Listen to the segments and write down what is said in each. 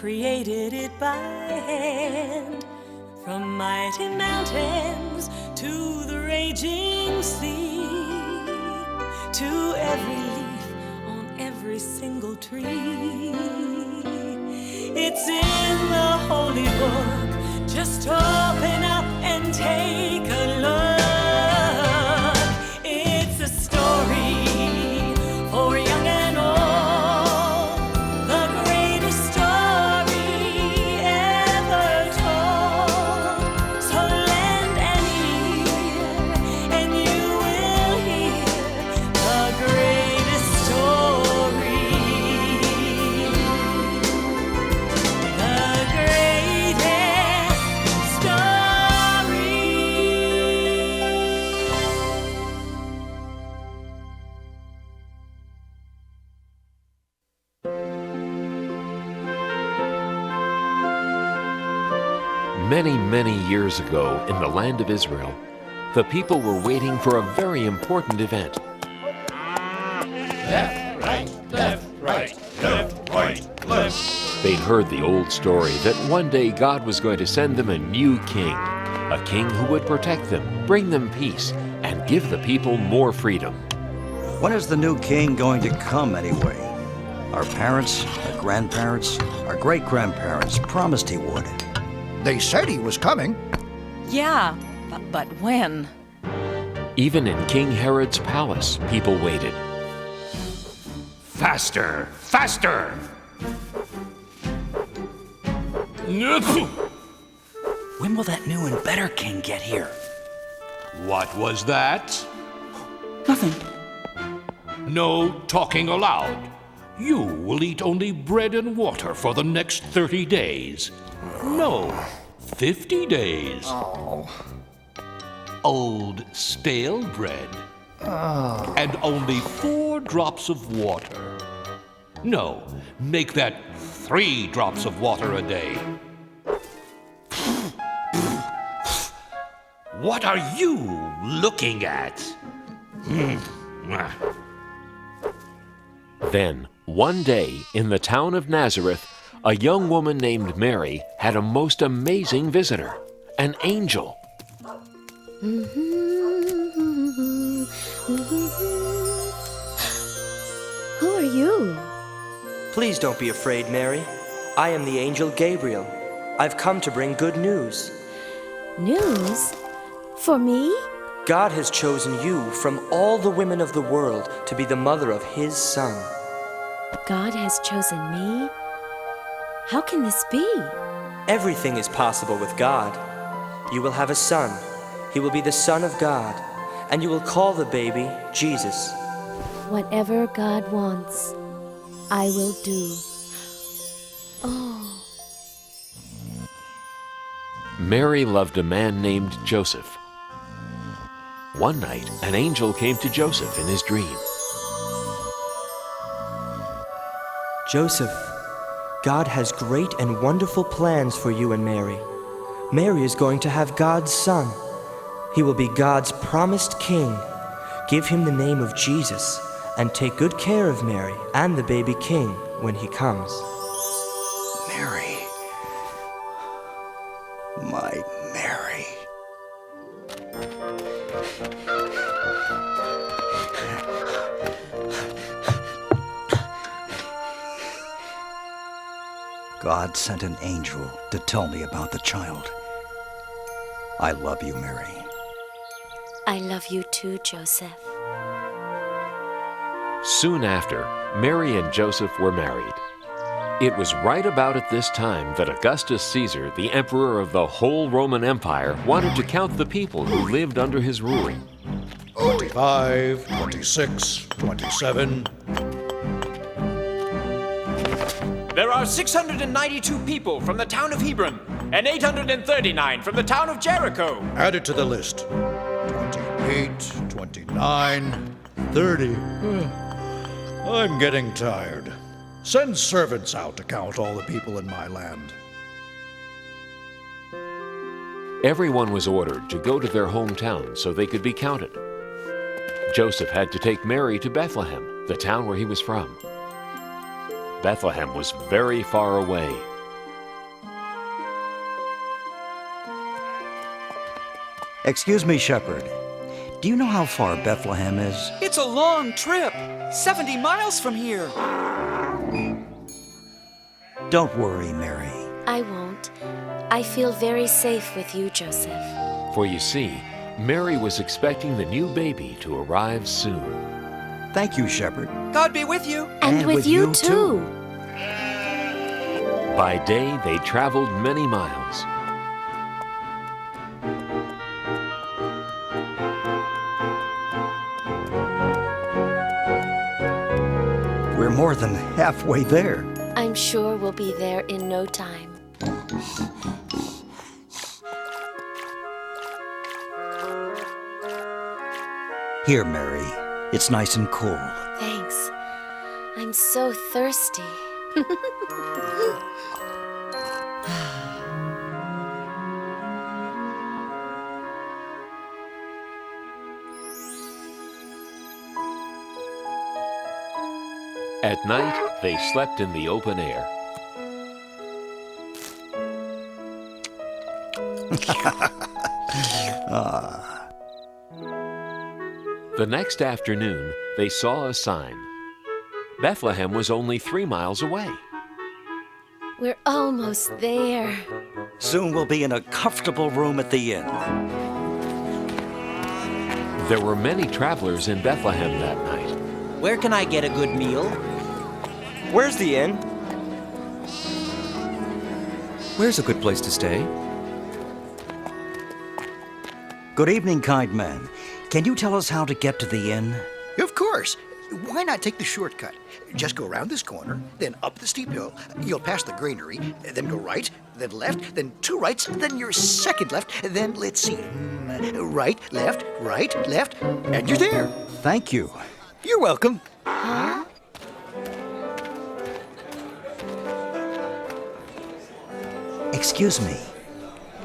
created it by hand. From mighty mountains to the raging sea, to every leaf on every single tree. It's in the holy book. Just open up and take a look. It's a story for young and old, the greatest story ever told. So lend an ear and you will hear the greatest story. The greatest story. Many, many years ago in the land of Israel, the people were waiting for a very important event. Left, right, left, right, left, right, left. They'd heard the old story that one day God was going to send them a new king, a king who would protect them, bring them peace, and give the people more freedom. When is the new king going to come anyway? Our parents, our grandparents, our great-grandparents promised he would. They said he was coming. Yeah, but when? Even in King Herod's palace, people waited. Faster, faster! When will that new and better king get here? What was that? Nothing. No talking aloud. You will eat only bread and water for the next 30 days. No, 50 days. Old stale bread. And only 4 drops of water. No, make that 3 drops of water a day. What are you looking at? Then, one day, in the town of Nazareth, a young woman named Mary had a most amazing visitor, an angel. Who are you? Please don't be afraid, Mary. I am the angel Gabriel. I've come to bring good news. News? For me? God has chosen you from all the women of the world to be the mother of His Son. God has chosen me? How can this be? Everything is possible with God. You will have a son. He will be the Son of God, and you will call the baby Jesus. Whatever God wants, I will do. Oh. Mary loved a man named Joseph. One night, an angel came to Joseph in his dream. Joseph, God has great and wonderful plans for you and Mary. Mary is going to have God's son. He will be God's promised king. Give him the name of Jesus, and take good care of Mary and the baby king when he comes. Mary. My Mary. God sent an angel to tell me about the child. I love you, Mary. I love you too, Joseph. Soon after, Mary and Joseph were married. It was right about at this time that Augustus Caesar, the emperor of the whole Roman Empire, wanted to count the people who lived under his rule. 25, 26, 27. There are 692 people from the town of Hebron, and 839 from the town of Jericho. Add it to the list. 28, 29, 30. I'm getting tired. Send servants out to count all the people in my land. Everyone was ordered to go to their hometown so they could be counted. Joseph had to take Mary to Bethlehem, the town where he was from. Bethlehem was very far away. Excuse me, shepherd. Do you know how far Bethlehem is? It's a long trip. 70 miles from here. Don't worry, Mary. I won't. I feel very safe with you, Joseph. For you see, Mary was expecting the new baby to arrive soon. Thank you, shepherd. God be with you. And with you too. By day, they traveled many miles. We're more than halfway there. I'm sure we'll be there in no time. Here, Mary. It's nice and cool. Thanks. I'm so thirsty. At night, they slept in the open air. The next afternoon, they saw a sign. Bethlehem was only 3 miles away. We're almost there. Soon we'll be in a comfortable room at the inn. There were many travelers in Bethlehem that night. Where can I get a good meal? Where's the inn? Where's a good place to stay? Good evening, kind man. Can you tell us how to get to the inn? Of course. Why not take the shortcut? Just go around this corner, then up the steep hill. You'll pass the granary, then go right, then left, then 2 rights, then your second left, then let's see. Right, left, and you're there. Thank you. You're welcome. Huh? Excuse me.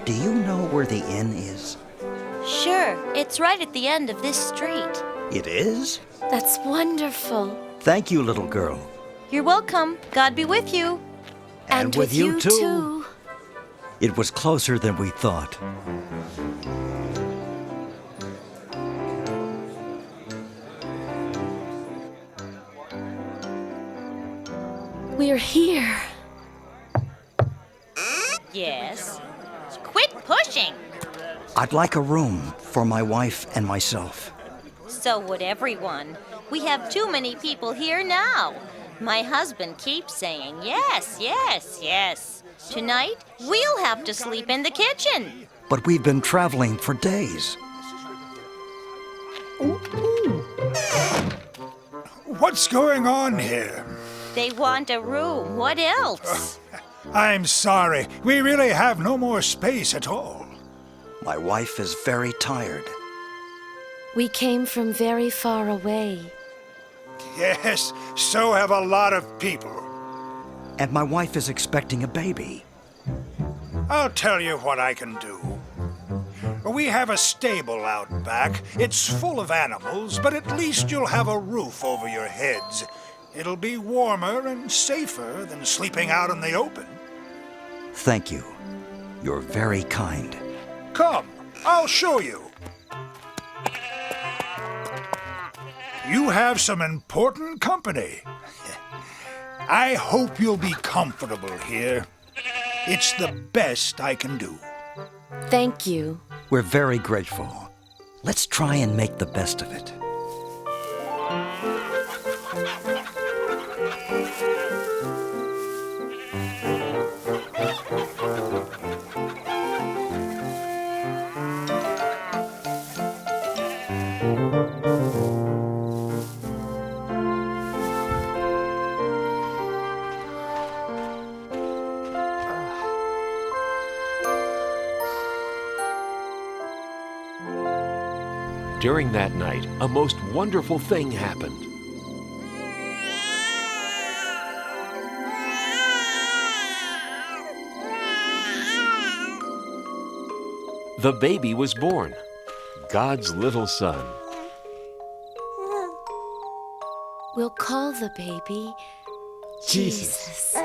Do you know where the inn is? Sure, it's right at the end of this street. It is? That's wonderful. Thank you, little girl. You're welcome. God be with you. And with you too. It was closer than we thought. We're here. Yes. Quit pushing. I'd like a room for my wife and myself. So would everyone. We have too many people here now. My husband keeps saying yes, yes, yes. Tonight, we'll have to sleep in the kitchen. But we've been traveling for days. What's going on here? They want a room. What else? I'm sorry. We really have no more space at all. My wife is very tired. We came from very far away. Yes, so have a lot of people. And my wife is expecting a baby. I'll tell you what I can do. We have a stable out back. It's full of animals, but at least you'll have a roof over your heads. It'll be warmer and safer than sleeping out in the open. Thank you. You're very kind. Come, I'll show you. You have some important company. I hope you'll be comfortable here. It's the best I can do. Thank you. We're very grateful. Let's try and make the best of it. During that night, a most wonderful thing happened. The baby was born, God's little son. We'll call the baby Jesus.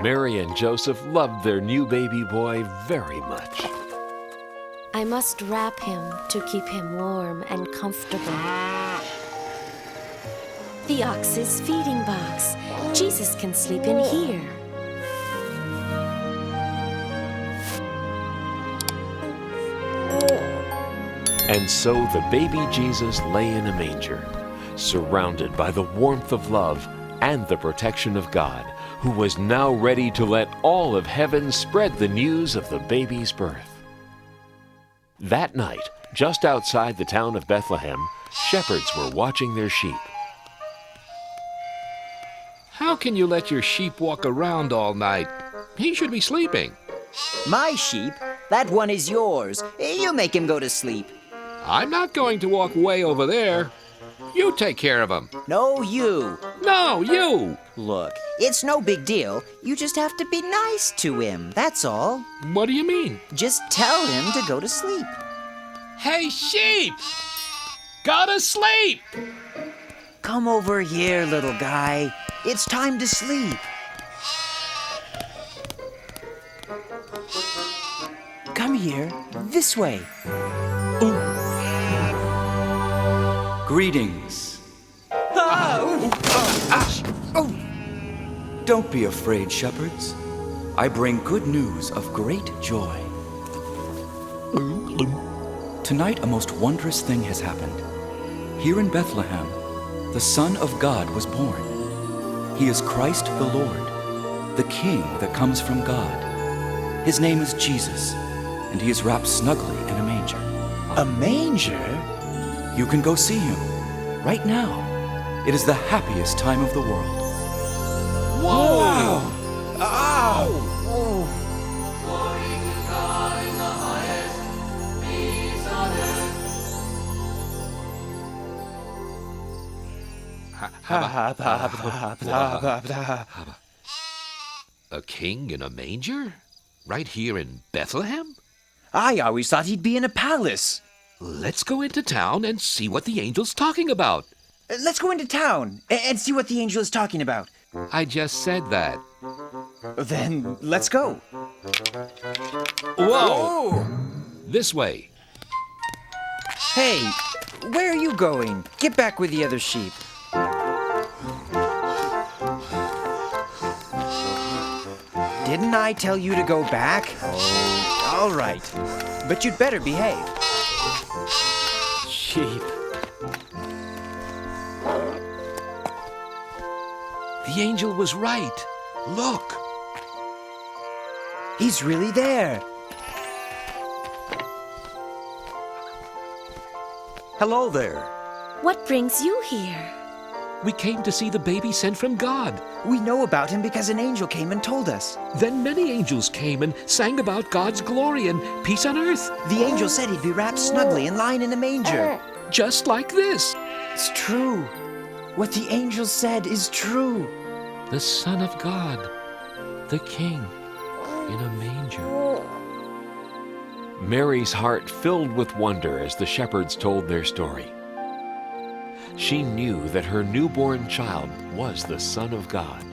Mary and Joseph loved their new baby boy very much. I must wrap him to keep him warm and comfortable. The ox's feeding box. Jesus can sleep in here. And so the baby Jesus lay in a manger, surrounded by the warmth of love and the protection of God, who was now ready to let all of heaven spread the news of the baby's birth. That night, just outside the town of Bethlehem, shepherds were watching their sheep. How can you let your sheep walk around all night? He should be sleeping. My sheep? That one is yours. You make him go to sleep. I'm not going to walk way over there. You take care of him. No, you. No, you. Look, it's no big deal. You just have to be nice to him, that's all. What do you mean? Just tell him to go to sleep. Hey, sheep! Go to sleep! Come over here, little guy. It's time to sleep. Come here, this way. Greetings. Don't be afraid, shepherds. I bring good news of great joy. Tonight, a most wondrous thing has happened. Here in Bethlehem, the Son of God was born. He is Christ the Lord, the King that comes from God. His name is Jesus, and he is wrapped snugly in a manger. A manger? You can go see him right now. It is the happiest time of the world. Whoa! Ow! Oh. A king in a manger? Right here in Bethlehem? I always thought he'd be in a palace. Let's go into town and see what the angel's talking about. Let's go into town and see what the angel is talking about. I just said that. Then let's go. Whoa! This way. Hey, where are you going? Get back with the other sheep. Didn't I tell you to go back? Oh, all right. But you'd better behave. Sheep. The angel was right. Look. He's really there. Hello there. What brings you here? We came to see the baby sent from God. We know about him because an angel came and told us. Then many angels came and sang about God's glory and peace on earth. The angel said he'd be wrapped snugly and lying in a manger. Just like this. It's true. What the angel said is true. The Son of God, the King, in a manger. Mary's heart filled with wonder as the shepherds told their story. She knew that her newborn child was the Son of God.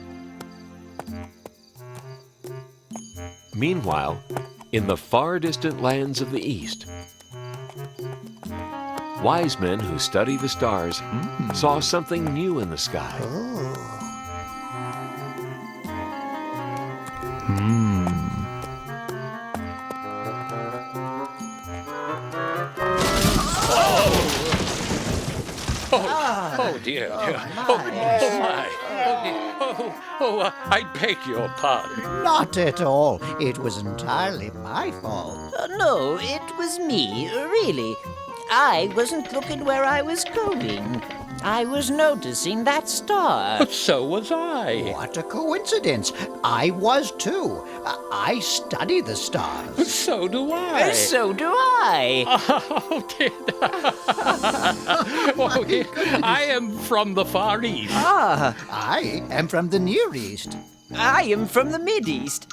Meanwhile, in the far distant lands of the East, wise men who study the stars saw something new in the sky. Oh dear. Oh my. I beg your pardon. Not at all. It was entirely my fault. No, it was me, really. I wasn't looking where I was going. I was noticing that star. So was I. What a coincidence. I was too. I study the stars. So do I. So do I. Oh, dear. Oh, dear. I am from the Far East. Ah, I am from the Near East. I am from the Mid-East.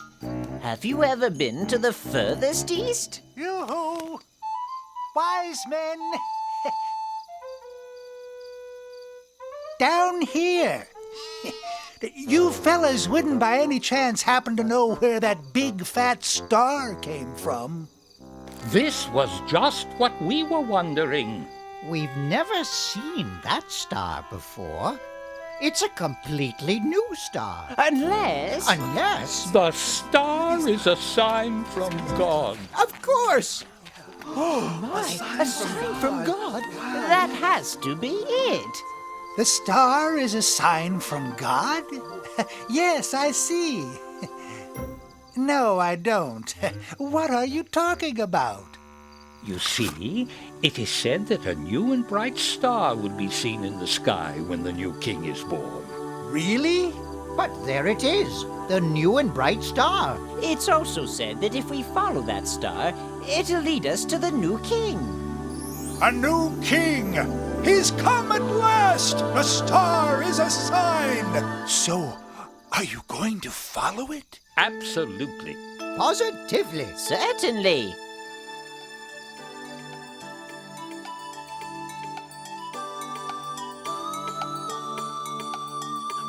Have you ever been to the furthest east? Yoo-hoo! Wise men! Down here! You fellas wouldn't by any chance happen to know where that big fat star came from? This was just what we were wondering. We've never seen that star before. It's a completely new star. Unless... The star is a sign from God. Of course! Oh my, a sign from God? That has to be it. The star is a sign from God? Yes, I see. No, I don't. What are you talking about? You see, it is said that a new and bright star will be seen in the sky when the new king is born. Really? But there it is, the new and bright star. It's also said that if we follow that star, it'll lead us to the new king. A new king! He's come at last! The star is a sign! So, are you going to follow it? Absolutely. Positively. Certainly.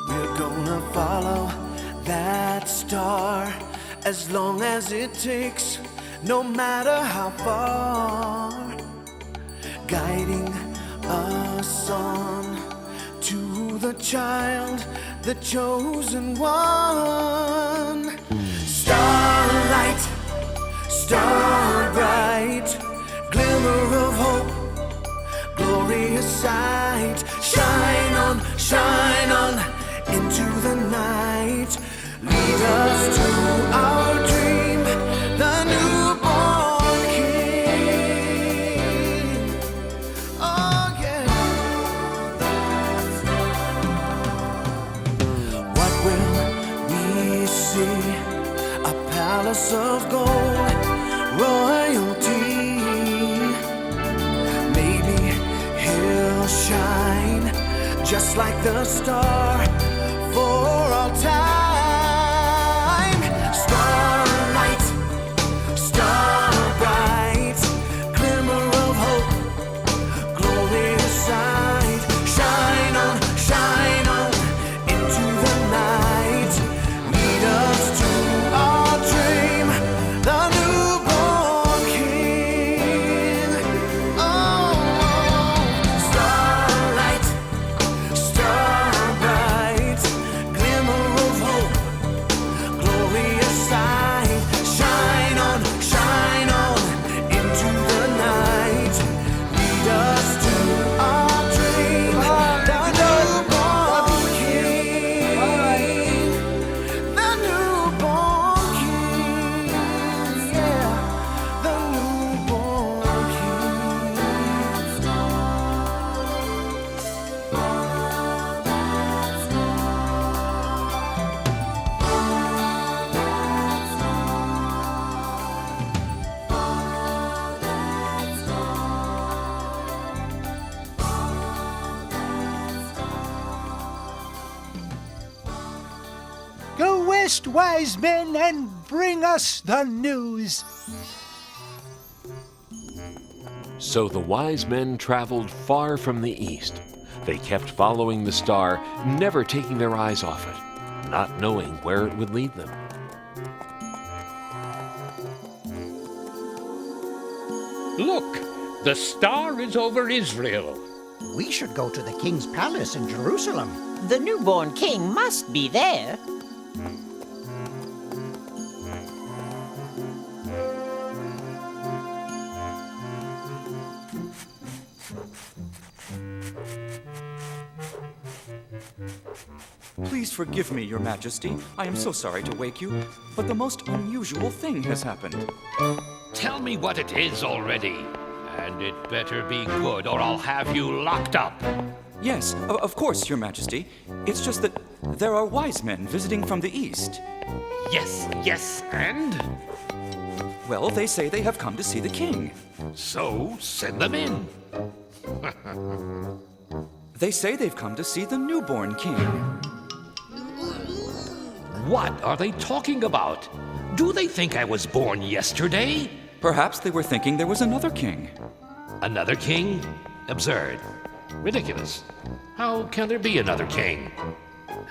We're gonna follow that star as long as it takes, no matter how far, guiding us on to the child, the chosen one. Starlight, star bright, glimmer of hope, glorious sight. Shine on into the night. Lead us to our dream, the newborn king. Oh yeah. What will we see? A palace of gold, royalty. Maybe he'll shine just like the star for all time. Starlight, star bright, glimmer of hope, glorious sight. Shine on into the night. Lead us to our dream, the newborn king. Oh, starlight, star bright, glimmer of hope, glorious sight. Shine on into the night. Lead us to our dream, the newborn king. The newborn king, yeah, the newborn Go west, wise men, and bring us the news. So the wise men traveled far from the east. They kept following the star, never taking their eyes off it, not knowing where it would lead them. Look, the star is over Israel. We should go to the king's palace in Jerusalem. The newborn king must be there. Please forgive me, Your Majesty. I am so sorry to wake you, but the most unusual thing has happened. Tell me what it is already. And it better be good, or I'll have you locked up. Yes, of course, Your Majesty. It's just that there are wise men visiting from the east. Yes, and? Well, they say they have come to see the king. So, send them in. They say they've come to see the newborn king. What are they talking about? Do they think I was born yesterday? Perhaps they were thinking there was another king. Another king? Absurd. Ridiculous. How can there be another king?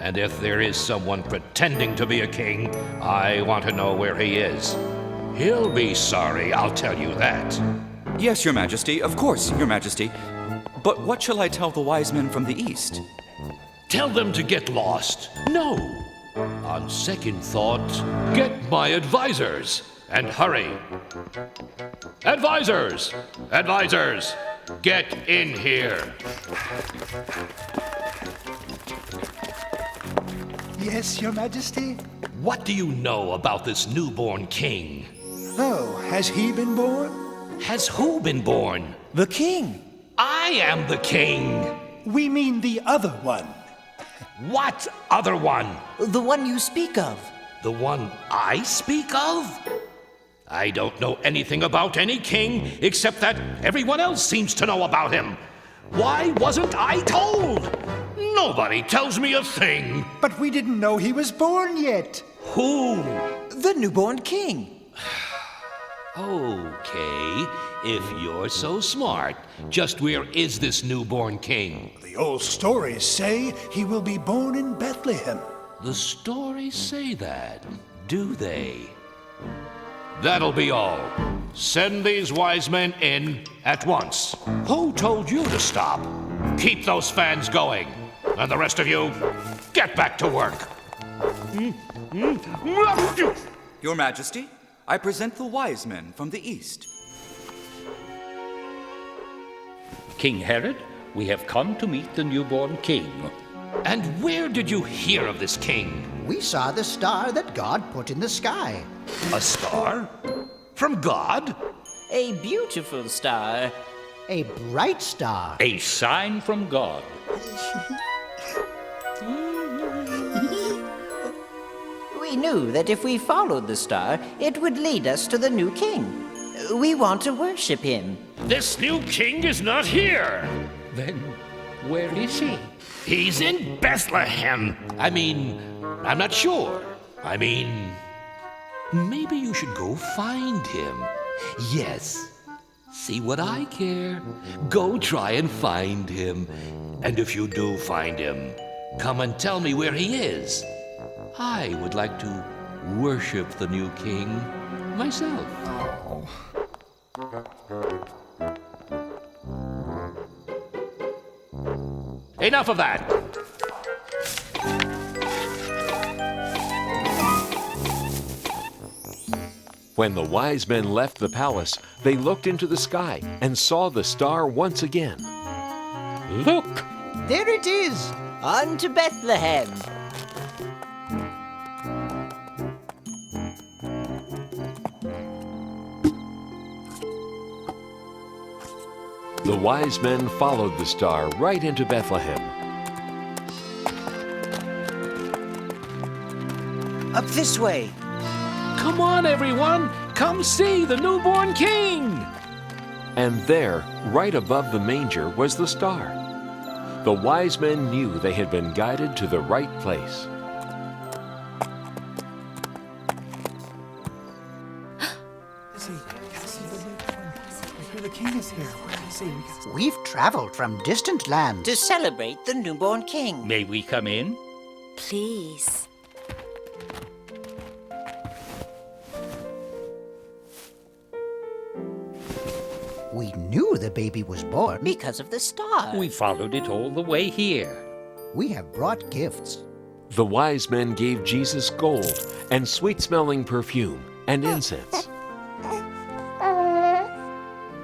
And if there is someone pretending to be a king, I want to know where he is. He'll be sorry, I'll tell you that. Yes, Your Majesty, of course, Your Majesty. But what shall I tell the wise men from the east? Tell them to get lost. No. On second thought, get my advisors. And hurry. Advisors! Advisors! Get in here. Yes, Your Majesty? What do you know about this newborn king? Oh, has he been born? Has who been born? The king. I am the king. We mean the other one. What other one? The one you speak of. The one I speak of? I don't know anything about any king except that everyone else seems to know about him. Why wasn't I told? Nobody tells me a thing. But we didn't know he was born yet. Who? The newborn king. Okay, if you're so smart, just where is this newborn king? The old stories say he will be born in Bethlehem. The stories say that, do they? That'll be all. Send these wise men in at once. Who told you to stop? Keep those fans going. And the rest of you, get back to work. Your Majesty, I present the wise men from the east. King Herod, we have come to meet the newborn king. And where did you hear of this king? We saw the star that God put in the sky. A star? From God? A beautiful star. A bright star. A sign from God. We knew that if we followed the star, it would lead us to the new king. We want to worship him. This new king is not here. Then where is he? He's in Bethlehem. I'm not sure. Maybe you should go find him. Yes. See what I care. Go try and find him. And if you do find him, come and tell me where he is. I would like to worship the new king myself. Enough of that. When the wise men left the palace, they looked into the sky and saw the star once again. Look! There it is! On to Bethlehem. The wise men followed the star right into Bethlehem. Up this way. Come on, everyone! Come see the newborn king! And there, right above the manger, was the star. The wise men knew they had been guided to the right place. The king is here. We've traveled from distant lands to celebrate the newborn king. May we come in? Please. We knew the baby was born because of the star. We followed it all the way here. We have brought gifts. The wise men gave Jesus gold and sweet-smelling perfume and incense.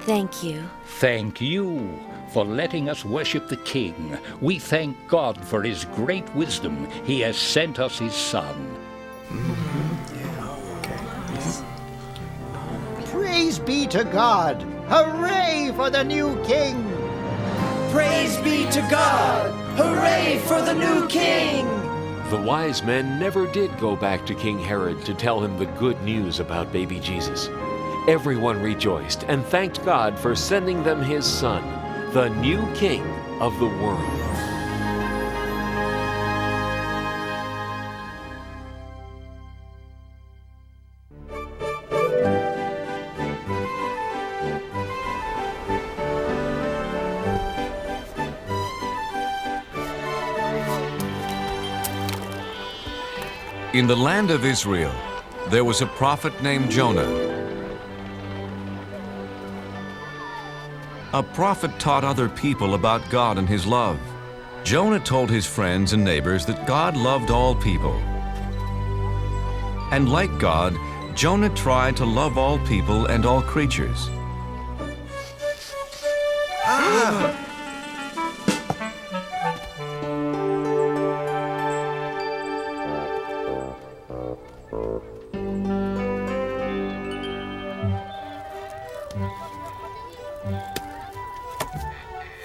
Thank you. Thank you for letting us worship the King. We thank God for his great wisdom. He has sent us his Son. Praise be to God! Hooray for the new king! Praise be to God! Hooray for the new king! The wise men never did go back to King Herod to tell him the good news about baby Jesus. Everyone rejoiced and thanked God for sending them his son, the new king of the world. In the land of Israel, there was a prophet named Jonah. A prophet taught other people about God and his love. Jonah told his friends and neighbors that God loved all people. And like God, Jonah tried to love all people and all creatures.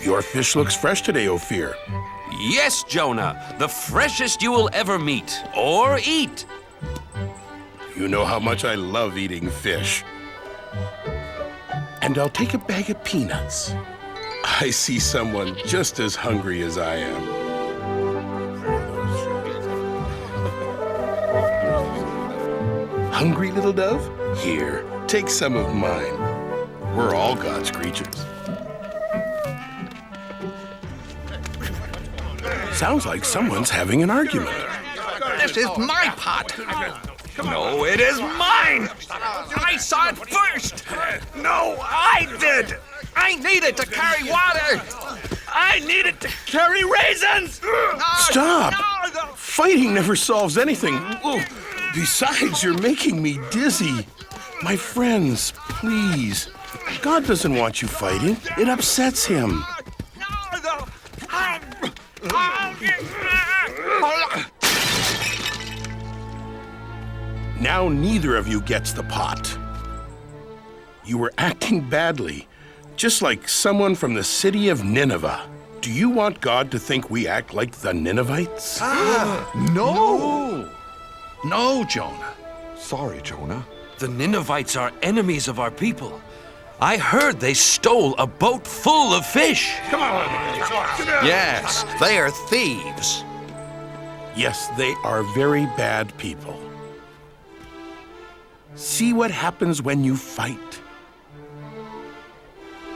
Your fish looks fresh today, Ophir. Yes, Jonah, the freshest you will ever meet or eat. You know how much I love eating fish. And I'll take a bag of peanuts. I see someone just as hungry as I am. Hungry, little dove? Here, take some of mine. We're all God's creatures. Sounds like someone's having an argument. This is my pot. No, it is mine. I saw it first. No, I did. I needed to carry water. I needed to carry raisins. Stop! Fighting never solves anything. Besides, you're making me dizzy. My friends, please. God doesn't want you fighting. It upsets him. Now neither of you gets the pot. You were acting badly, just like someone from the city of Nineveh. Do you want God to think we act like the Ninevites? No! No, Jonah. Sorry, Jonah. The Ninevites are enemies of our people. I heard they stole a boat full of fish. Come on. Yes, they are thieves. Yes, they are very bad people. See what happens when you fight.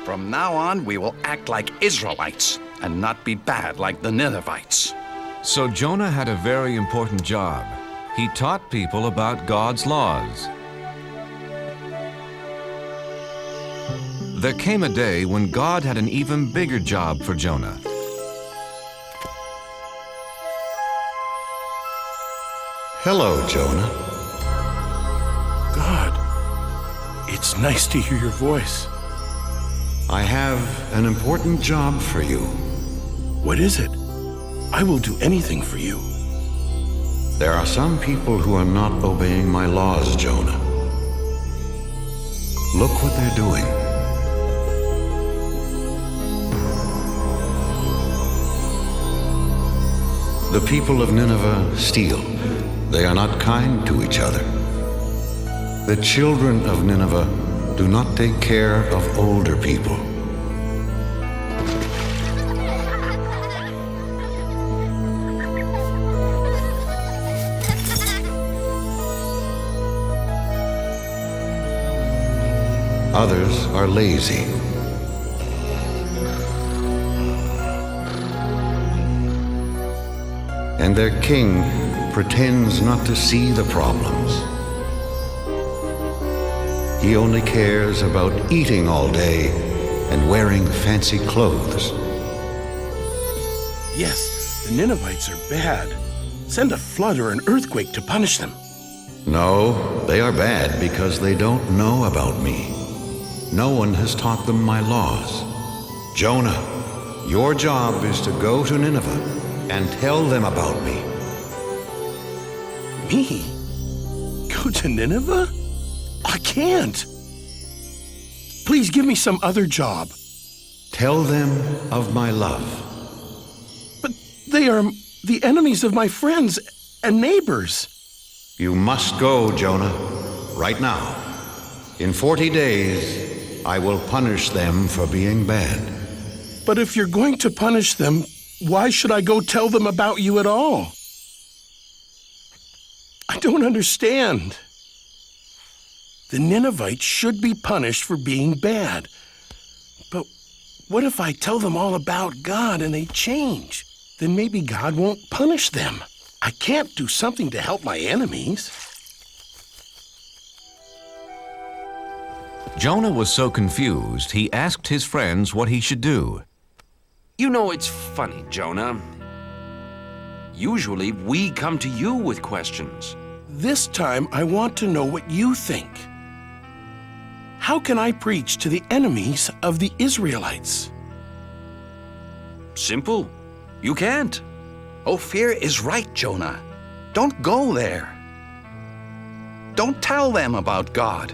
From now on, we will act like Israelites and not be bad like the Ninevites. So Jonah had a very important job. He taught people about God's laws. There came a day when God had an even bigger job for Jonah. Hello, Jonah. God, it's nice to hear your voice. I have an important job for you. What is it? I will do anything for you. There are some people who are not obeying my laws, Jonah. Look what they're doing. The people of Nineveh steal. They are not kind to each other. The children of Nineveh do not take care of older people. Others are lazy. And their king pretends not to see the problems. He only cares about eating all day and wearing fancy clothes. Yes, the Ninevites are bad. Send a flood or an earthquake to punish them. No, they are bad because they don't know about me. No one has taught them my laws. Jonah, your job is to go to Nineveh and tell them about me. Me? Go to Nineveh? I can't. Please give me some other job. Tell them of my love. But they are the enemies of my friends and neighbors. You must go, Jonah, right now. In 40 days, I will punish them for being bad. But if you're going to punish them, why should I go tell them about you at all? I don't understand. The Ninevites should be punished for being bad. But what if I tell them all about God and they change? Then maybe God won't punish them. I can't do something to help my enemies. Jonah was so confused, he asked his friends what he should do. You know, it's funny, Jonah. Usually, we come to you with questions. This time, I want to know what you think. How can I preach to the enemies of the Israelites? Simple. You can't. Ophir is right, Jonah. Don't go there. Don't tell them about God.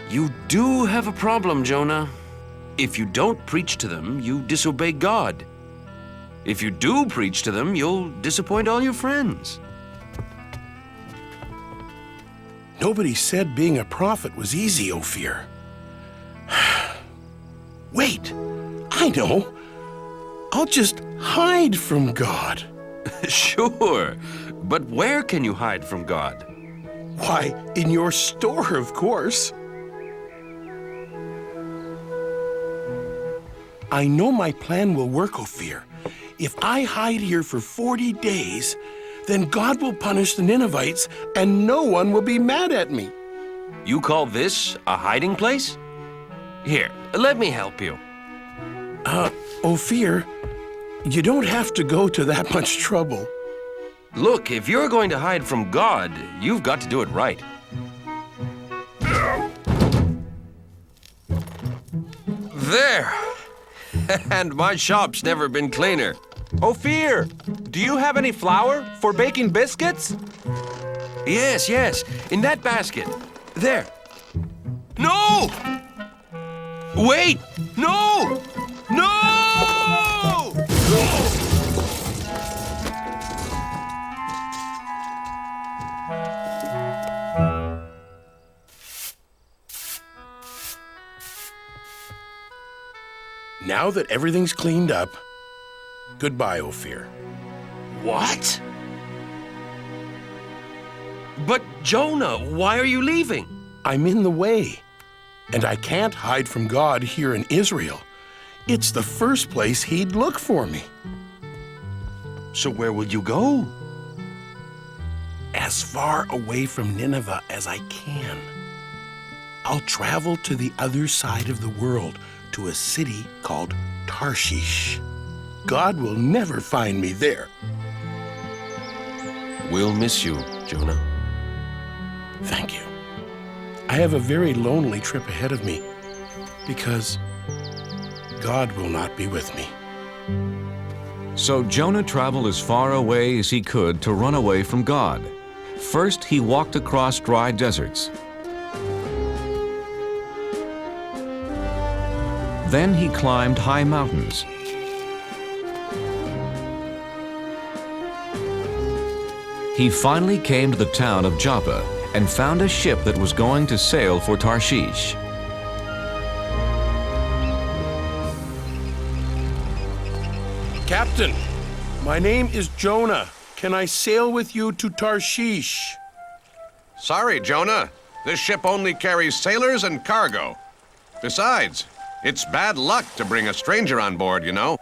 You do have a problem, Jonah. If you don't preach to them, you disobey God. If you do preach to them, you'll disappoint all your friends. Nobody said being a prophet was easy, Ophir. Wait, I know. I'll just hide from God. Sure, but where can you hide from God? Why, in your store, of course. I know my plan will work, Ophir. If I hide here for 40 days, then God will punish the Ninevites and no one will be mad at me. You call this a hiding place? Here, let me help you. Ophir, you don't have to go to that much trouble. Look, if you're going to hide from God, you've got to do it right. There! And my shop's never been cleaner. Ophir, do you have any flour for baking biscuits? Yes, yes, in that basket. There. No! Wait! No! No! Now that everything's cleaned up, goodbye, Ophir. What? But Jonah, why are you leaving? I'm in the way, and I can't hide from God here in Israel. It's the first place he'd look for me. So where will you go? As far away from Nineveh as I can. I'll travel to the other side of the world, to a city called Tarshish. God will never find me there. We'll miss you, Jonah. Thank you. I have a very lonely trip ahead of me because God will not be with me. So Jonah traveled as far away as he could to run away from God. First, he walked across dry deserts. Then he climbed high mountains. He finally came to the town of Joppa and found a ship that was going to sail for Tarshish. Captain, my name is Jonah. Can I sail with you to Tarshish? Sorry, Jonah. This ship only carries sailors and cargo. Besides, it's bad luck to bring a stranger on board, you know.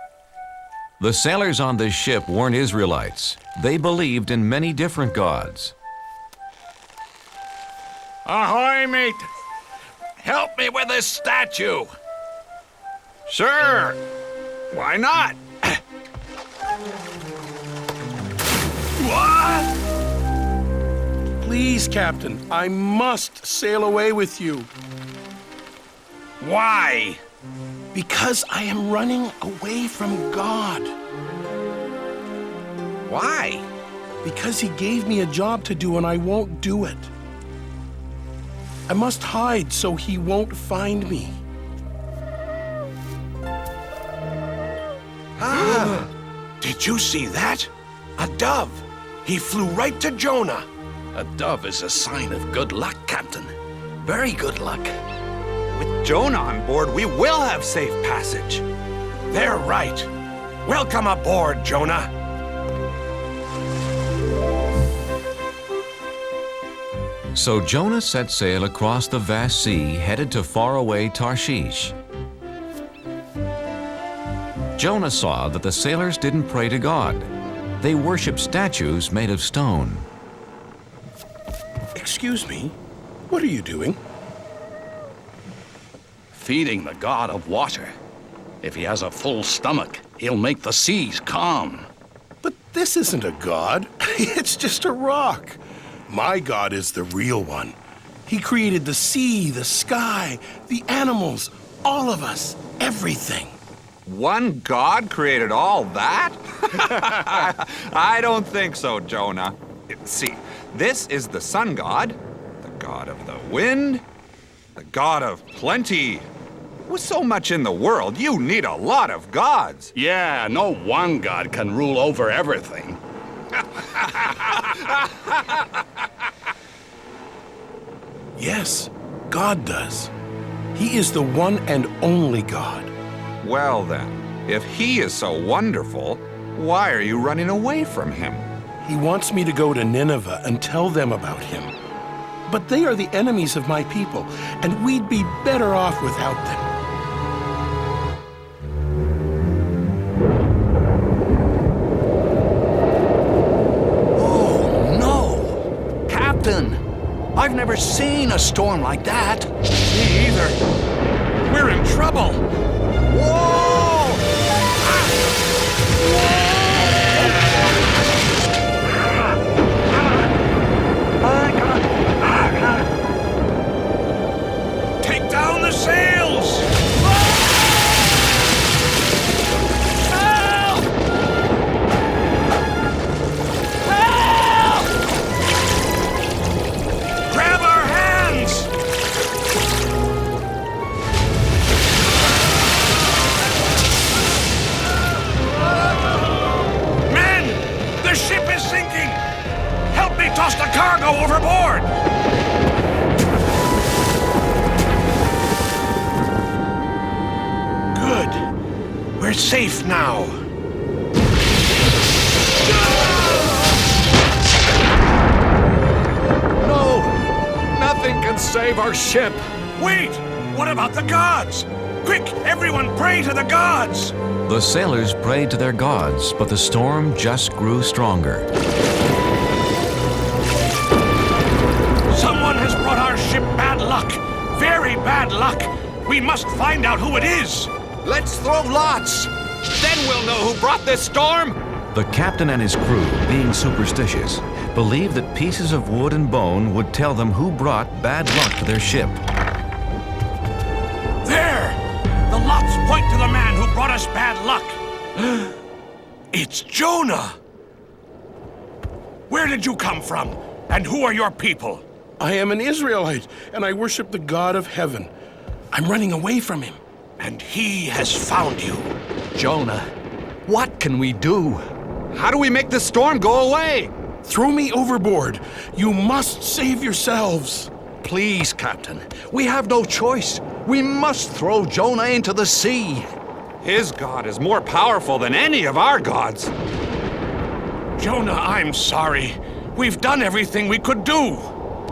The sailors on this ship weren't Israelites. They believed in many different gods. Ahoy, mate! Help me with this statue! Sure! Why not? What? Please, Captain, I must sail away with you. Why? Because I am running away from God. Why? Because he gave me a job to do and I won't do it. I must hide so he won't find me. Ah! Did you see that? A dove. He flew right to Jonah. A dove is a sign of good luck, Captain. Very good luck. With Jonah on board, we will have safe passage. They're right. Welcome aboard, Jonah. So Jonah set sail across the vast sea, headed to faraway Tarshish. Jonah saw that the sailors didn't pray to God. They worshiped statues made of stone. Excuse me, what are you doing? Feeding the god of water. If he has a full stomach, he'll make the seas calm. But this isn't a god. It's just a rock. My God is the real one. He created the sea, the sky, the animals, all of us, everything. One God created all that? I don't think so, Jonah. See, this is the sun god, the god of the wind, the god of plenty. With so much in the world, you need a lot of gods. Yeah, no one god can rule over everything. Yes, God does. He is the one and only God. Well then, if he is so wonderful, why are you running away from him? He wants me to go to Nineveh and tell them about him. But they are the enemies of my people, and we'd be better off without them. Oh, no! Captain, I've never seen a storm like that. Me either. We're in trouble. Whoa! Take down the sails! Help! Help! Grab our hands! Men! The ship is sinking! Help me toss the cargo overboard! Good. We're safe now. No! Nothing can save our ship. Wait! What about the gods? Quick, everyone pray to the gods! The sailors prayed to their gods, but the storm just grew stronger. Someone has brought our ship bad luck. Very bad luck. We must find out who it is. Let's throw lots. Then we'll know who brought this storm. The captain and his crew, being superstitious, believed that pieces of wood and bone would tell them who brought bad luck to their ship. There! The lots point to the man who brought us bad luck. It's Jonah! Where did you come from? And who are your people? I am an Israelite, and I worship the God of heaven. I'm running away from him. And he has found you. Jonah, what can we do? How do we make the storm go away? Throw me overboard. You must save yourselves. Please, Captain. We have no choice. We must throw Jonah into the sea. His God is more powerful than any of our gods. Jonah, I'm sorry. We've done everything we could do.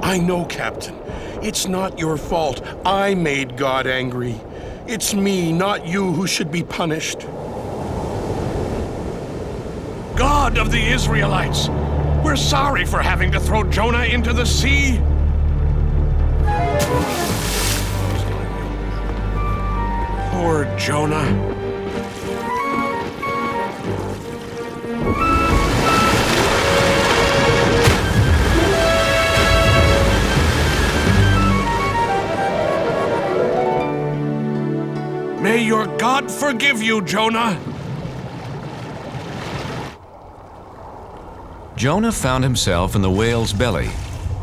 I know, Captain. It's not your fault. I made God angry. It's me, not you, who should be punished. God of the Israelites, we're sorry for having to throw Jonah into the sea. Poor Jonah. May your God forgive you, Jonah. Jonah found himself in the whale's belly.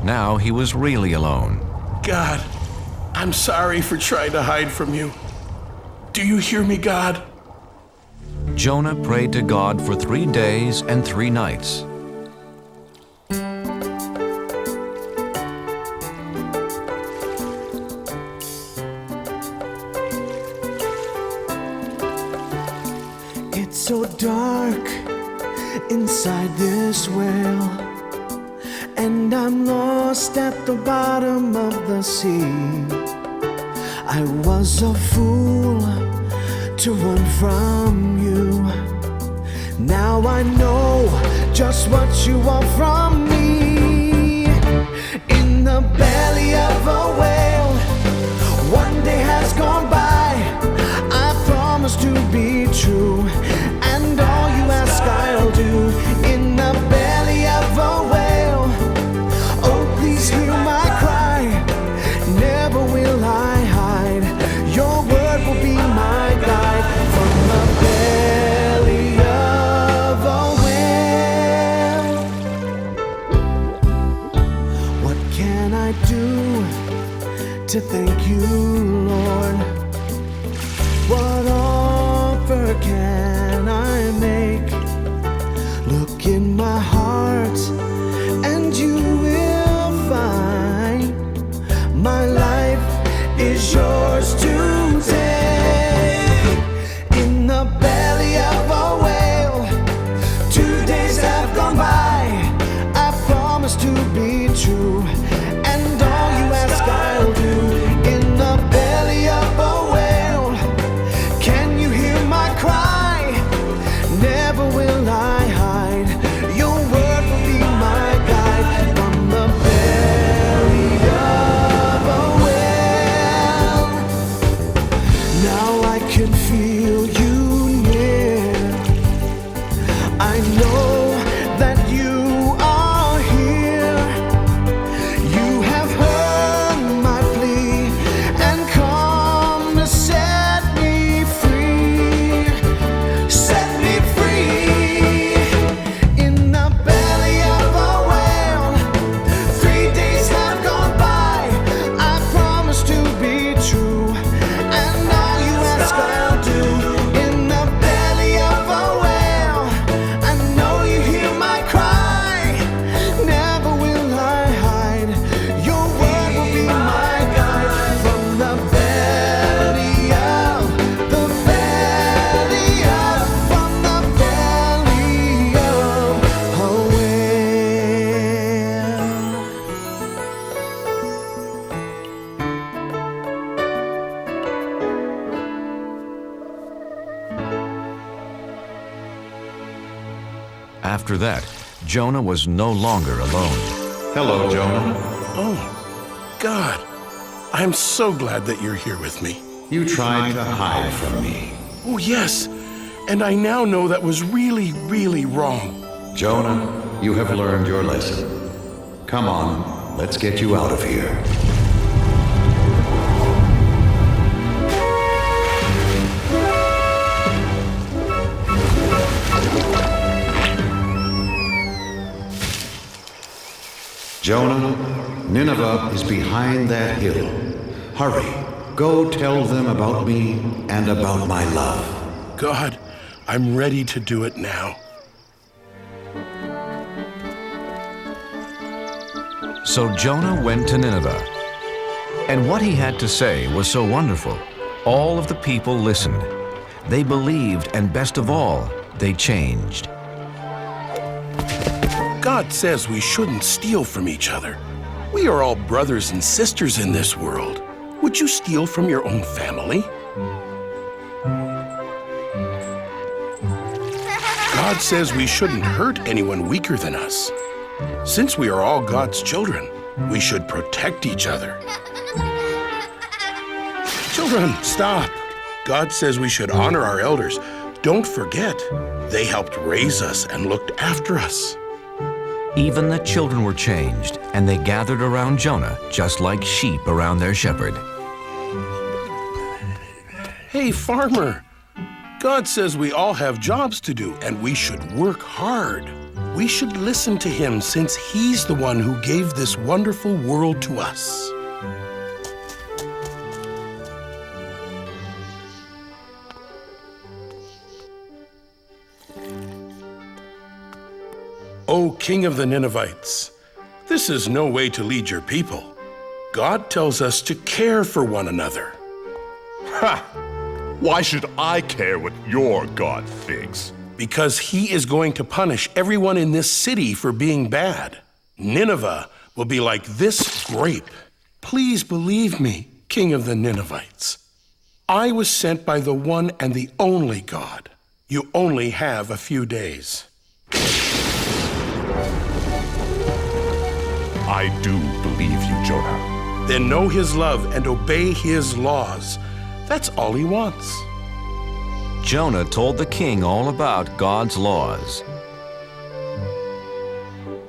Now he was really alone. God, I'm sorry for trying to hide from you. Do you hear me, God? Jonah prayed to God for 3 days and 3 nights. It's so dark inside this well, and I'm lost at the bottom of the sea. I was a fool to run from you. Now I know just what you want from me. In do to thank you, Lord? What offer can I make? Look in my heart and you will find my life is yours to take. In the belly of a whale, 2 days have gone by. I promise to be true, and all you ask I'll do. In the belly of a whale, can you hear my cry? Never will I hide. Your word will be my guide. From the belly of a whale, now I can feel you near. I know that you are here. You have heard my plea and come to set me free. Set me free. In the belly of a whale, 3 days have gone by. I promise to be true, and all you ask I'll do. In the belly of a whale, I know you hear my cry. Never will I hide. Your word will be my guide. From the belly of, from the belly of a After that, Jonah was no longer alone. Hello, Jonah. Oh, God. I'm so glad that you're here with me. You tried to hide from me. Oh, yes. And I now know that was really, really wrong. Jonah, you have learned your lesson. Come on, let's get you out of here. Jonah, Nineveh is behind that hill. Hurry, go tell them about me and about my love. God, I'm ready to do it now. So Jonah went to Nineveh. And what he had to say was so wonderful. All of the people listened. They believed, and best of all, they changed. God says we shouldn't steal from each other. We are all brothers and sisters in this world. Would you steal from your own family? God says we shouldn't hurt anyone weaker than us. Since we are all God's children, we should protect each other. Children, stop. God says we should honor our elders. Don't forget, they helped raise us and looked after us. Even the children were changed, and they gathered around Jonah just like sheep around their shepherd. Hey, farmer. God says we all have jobs to do, and we should work hard. We should listen to him since he's the one who gave this wonderful world to us. O King of the Ninevites, this is no way to lead your people. God tells us to care for one another. Ha! Why should I care what your God thinks? Because he is going to punish everyone in this city for being bad. Nineveh will be like this grape. Please believe me, King of the Ninevites. I was sent by the one and the only God. You only have a few days. I do believe you, Jonah. Then know his love and obey his laws. That's all he wants. Jonah told the king all about God's laws.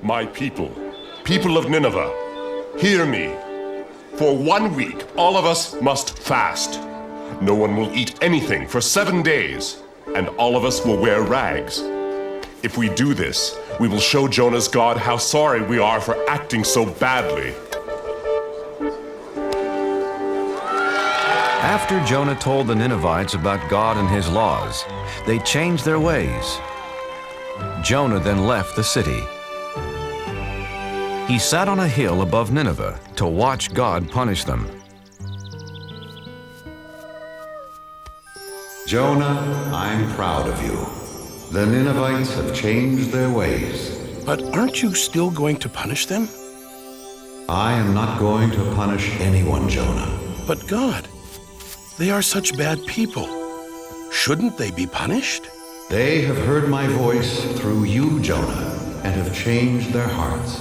My people, people of Nineveh, hear me. For 1 week, all of us must fast. No one will eat anything for 7 days, and all of us will wear rags. If we do this, we will show Jonah's God how sorry we are for acting so badly. After Jonah told the Ninevites about God and his laws, they changed their ways. Jonah then left the city. He sat on a hill above Nineveh to watch God punish them. Jonah, I'm proud of you. The Ninevites have changed their ways. But aren't you still going to punish them? I am not going to punish anyone, Jonah. But God, they are such bad people. Shouldn't they be punished? They have heard my voice through you, Jonah, and have changed their hearts.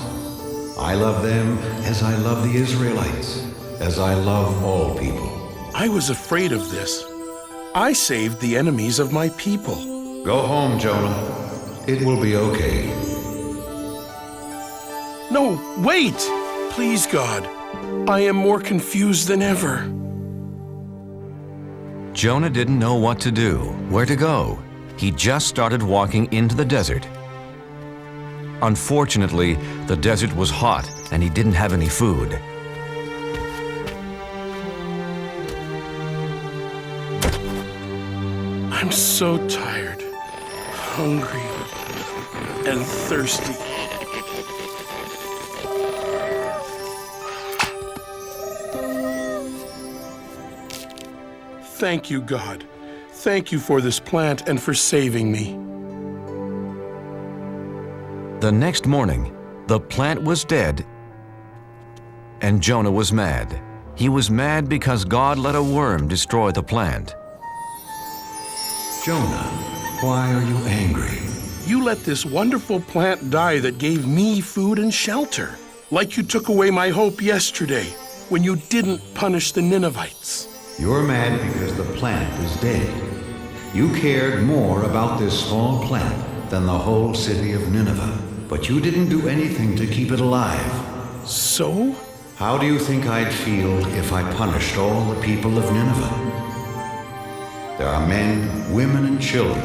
I love them as I love the Israelites, as I love all people. I was afraid of this. I saved the enemies of my people. Go home, Jonah. It will be okay. No, wait! Please, God. I am more confused than ever. Jonah didn't know what to do, where to go. He just started walking into the desert. Unfortunately, the desert was hot and he didn't have any food. I'm so tired, hungry, and thirsty. Thank you, God. Thank you for this plant and for saving me. The next morning, the plant was dead, and Jonah was mad. He was mad because God let a worm destroy the plant. Jonah, why are you angry? You let this wonderful plant die that gave me food and shelter, like you took away my hope yesterday when you didn't punish the Ninevites. You're mad because the plant is dead. You cared more about this small plant than the whole city of Nineveh, but you didn't do anything to keep it alive. So? How do you think I'd feel if I punished all the people of Nineveh? There are men, women, and children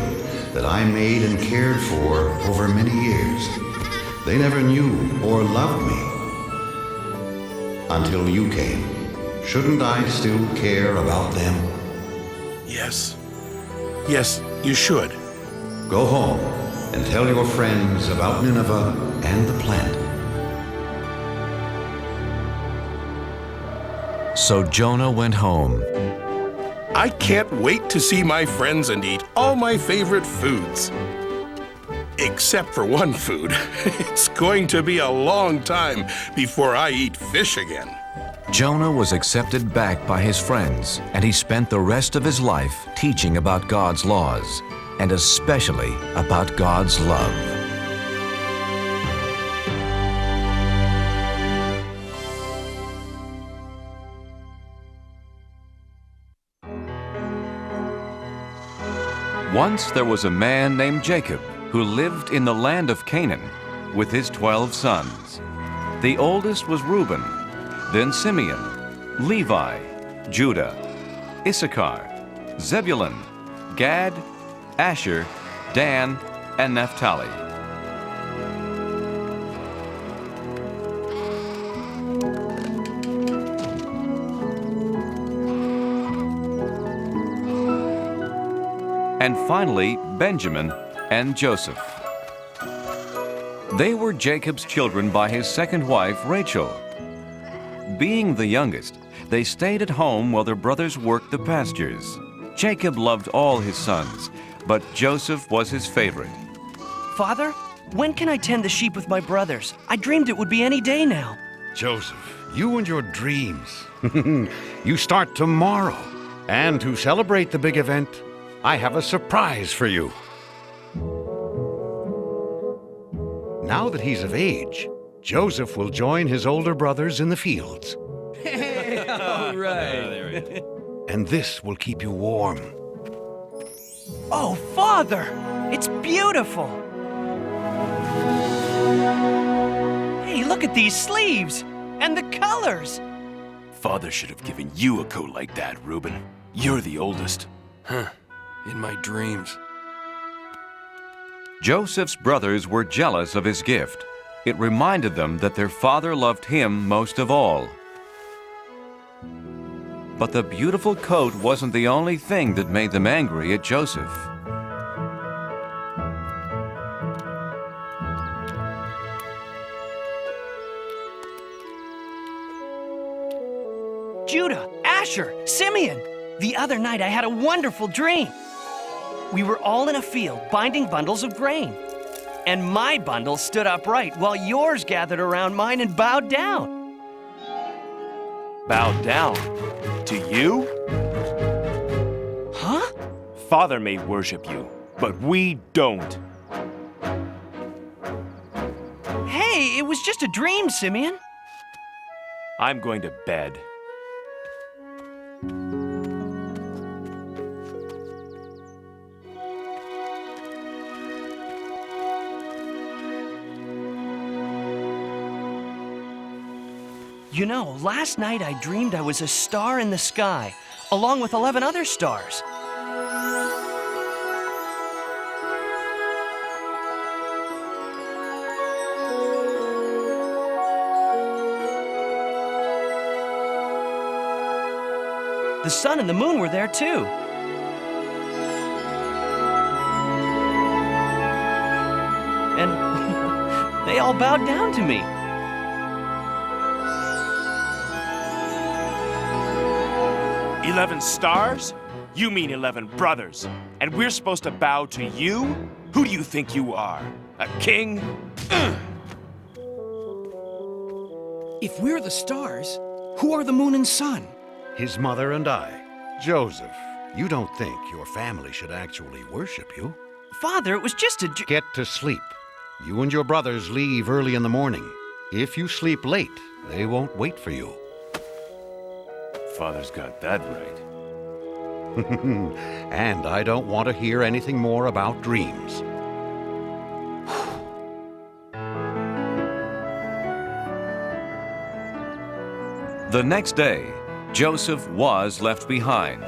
that I made and cared for over many years. They never knew or loved me until you came. Shouldn't I still care about them? Yes. Yes, you should. Go home and tell your friends about Nineveh and the plant. So Jonah went home. I can't wait to see my friends and eat all my favorite foods. Except for one food. It's going to be a long time before I eat fish again. Jonah was accepted back by his friends, and he spent the rest of his life teaching about God's laws, and especially about God's love. Once there was a man named Jacob who lived in the land of Canaan with his 12 sons. The oldest was Reuben, then Simeon, Levi, Judah, Issachar, Zebulun, Gad, Asher, Dan, and Naphtali. And finally, Benjamin and Joseph. They were Jacob's children by his second wife, Rachel. Being the youngest, they stayed at home while their brothers worked the pastures. Jacob loved all his sons, but Joseph was his favorite. Father, when can I tend the sheep with my brothers? I dreamed it would be any day now. Joseph, you and your dreams. You start tomorrow. And to celebrate the big event, I have a surprise for you. Now that he's of age, Joseph will join his older brothers in the fields. Hey, all right. And this will keep you warm. Oh, Father, it's beautiful. Hey, look at these sleeves and the colors. Father should have given you a coat like that, Reuben. You're the oldest. Huh. In my dreams. Joseph's brothers were jealous of his gift. It reminded them that their father loved him most of all. But the beautiful coat wasn't the only thing that made them angry at Joseph. Judah, Asher, Simeon! The other night I had a wonderful dream. We were all in a field binding bundles of grain. And my bundle stood upright while yours gathered around mine and bowed down. Bowed down? To you? Huh? Father may worship you, but we don't. Hey, it was just a dream, Simeon. I'm going to bed. You know, last night I dreamed I was a star in the sky, along with 11 other stars. The sun and the moon were there too. And they all bowed down to me. "11 stars? You mean 11 brothers. And we're supposed to bow to you? Who do you think you are? A king?" If we're the stars, who are the moon and sun? His mother and I. Joseph, you don't think your family should actually worship you? Father, it was just a Get to sleep. You and your brothers leave early in the morning. If you sleep late, they won't wait for you. Father's got that right. And I don't want to hear anything more about dreams. The next day, Joseph was left behind.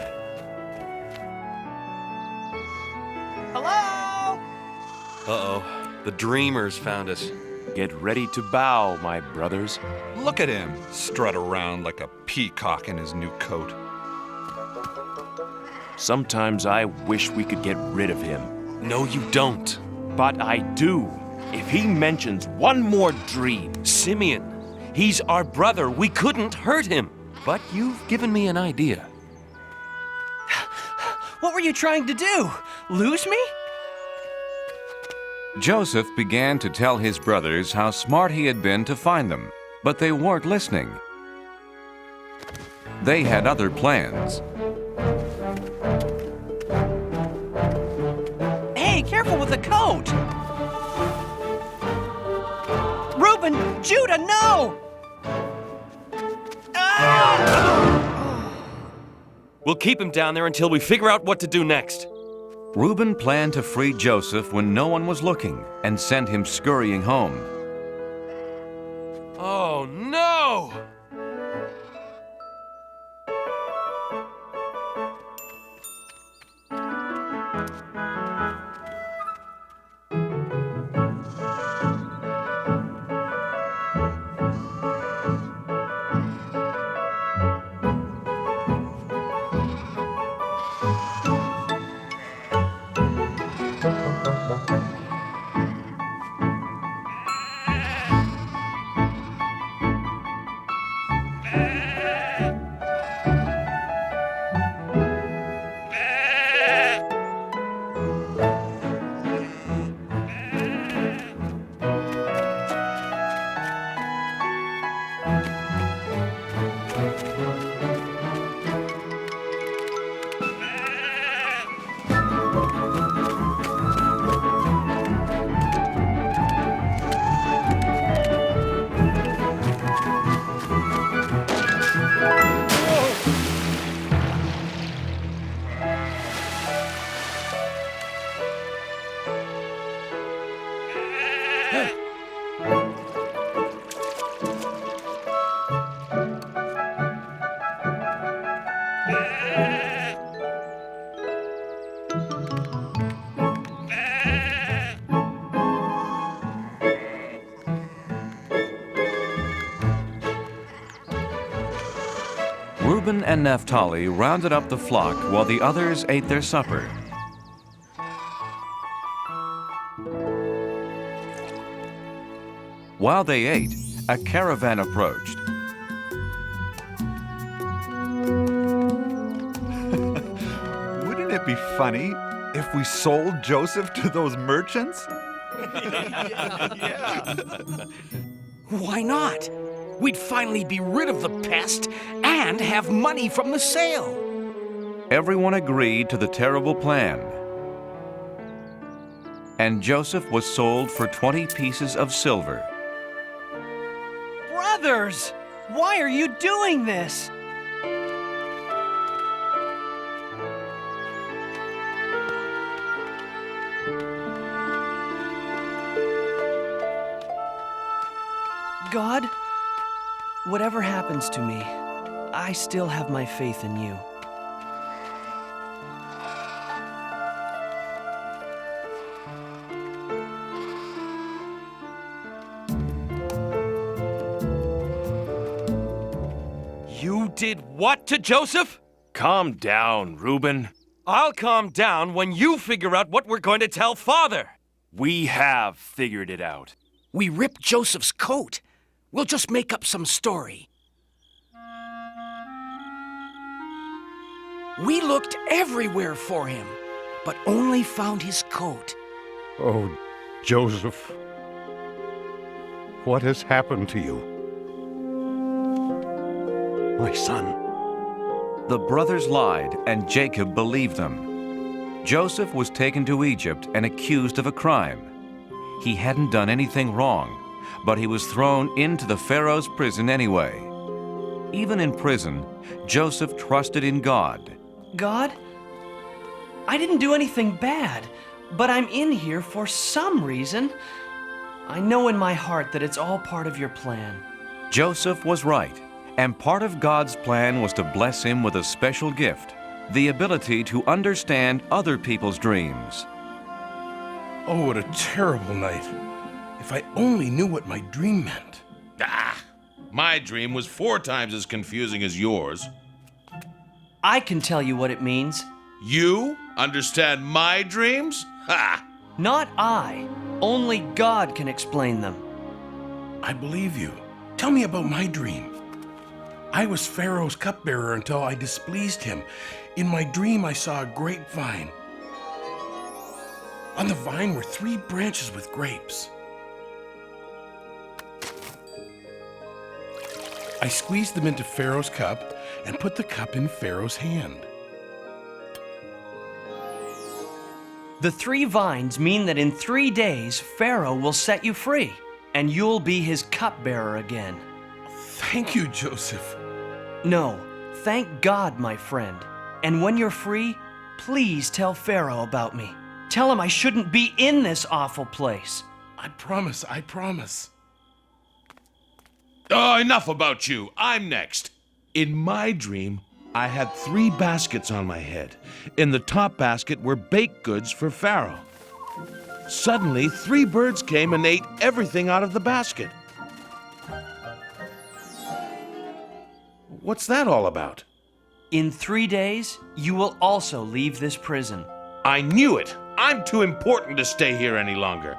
Hello? Uh-oh, the dreamers found us. Get ready to bow, my brothers. Look at him, strut around like a peacock in his new coat. Sometimes I wish we could get rid of him. No, you don't. But I do. If he mentions one more dream. Simeon, he's our brother. We couldn't hurt him. But you've given me an idea. What were you trying to do? Lose me? Joseph began to tell his brothers how smart he had been to find them, but they weren't listening. They had other plans. Hey, careful with the coat! Reuben! Judah, no! We'll keep him down there until we figure out what to do next. Reuben planned to free Joseph when no one was looking and send him scurrying home. Oh, no! Reuben and Naphtali rounded up the flock while the others ate their supper. While they ate, a caravan approached. Wouldn't it be funny if we sold Joseph to those merchants? Why not? We'd finally be rid of the pest and have money from the sale. Everyone agreed to the terrible plan. And Joseph was sold for 20 pieces of silver. Brothers, why are you doing this? God, whatever happens to me, I still have my faith in you. You did what to Joseph? Calm down, Reuben. I'll calm down when you figure out what we're going to tell Father. We have figured it out. We ripped Joseph's coat. We'll just make up some story. We looked everywhere for him, but only found his coat. Oh, Joseph, what has happened to you? My son. The brothers lied, and Jacob believed them. Joseph was taken to Egypt and accused of a crime. He hadn't done anything wrong, but he was thrown into the Pharaoh's prison anyway. Even in prison, Joseph trusted in God. God, I didn't do anything bad, but I'm in here for some reason. I know in my heart that it's all part of your plan. Joseph was right, and part of God's plan was to bless him with a special gift, the ability to understand other people's dreams. Oh, what a terrible night. If I only knew what my dream meant. My dream was 4 times as confusing as yours. I can tell you what it means. You understand my dreams? Ha! Not I. Only God can explain them. I believe you. Tell me about my dream. I was Pharaoh's cupbearer until I displeased him. In my dream, I saw a grapevine. On the vine were 3 branches with grapes. I squeezed them into Pharaoh's cup and put the cup in Pharaoh's hand. The 3 vines mean that in 3 days, Pharaoh will set you free, and you'll be his cupbearer again. Thank you, Joseph. No, thank God, my friend. And when you're free, please tell Pharaoh about me. Tell him I shouldn't be in this awful place. I promise, I promise. Oh, enough about you. I'm next. In my dream, I had 3 baskets on my head. In the top basket were baked goods for Pharaoh. Suddenly, 3 birds came and ate everything out of the basket. What's that all about? In 3 days, you will also leave this prison. I knew it. I'm too important to stay here any longer.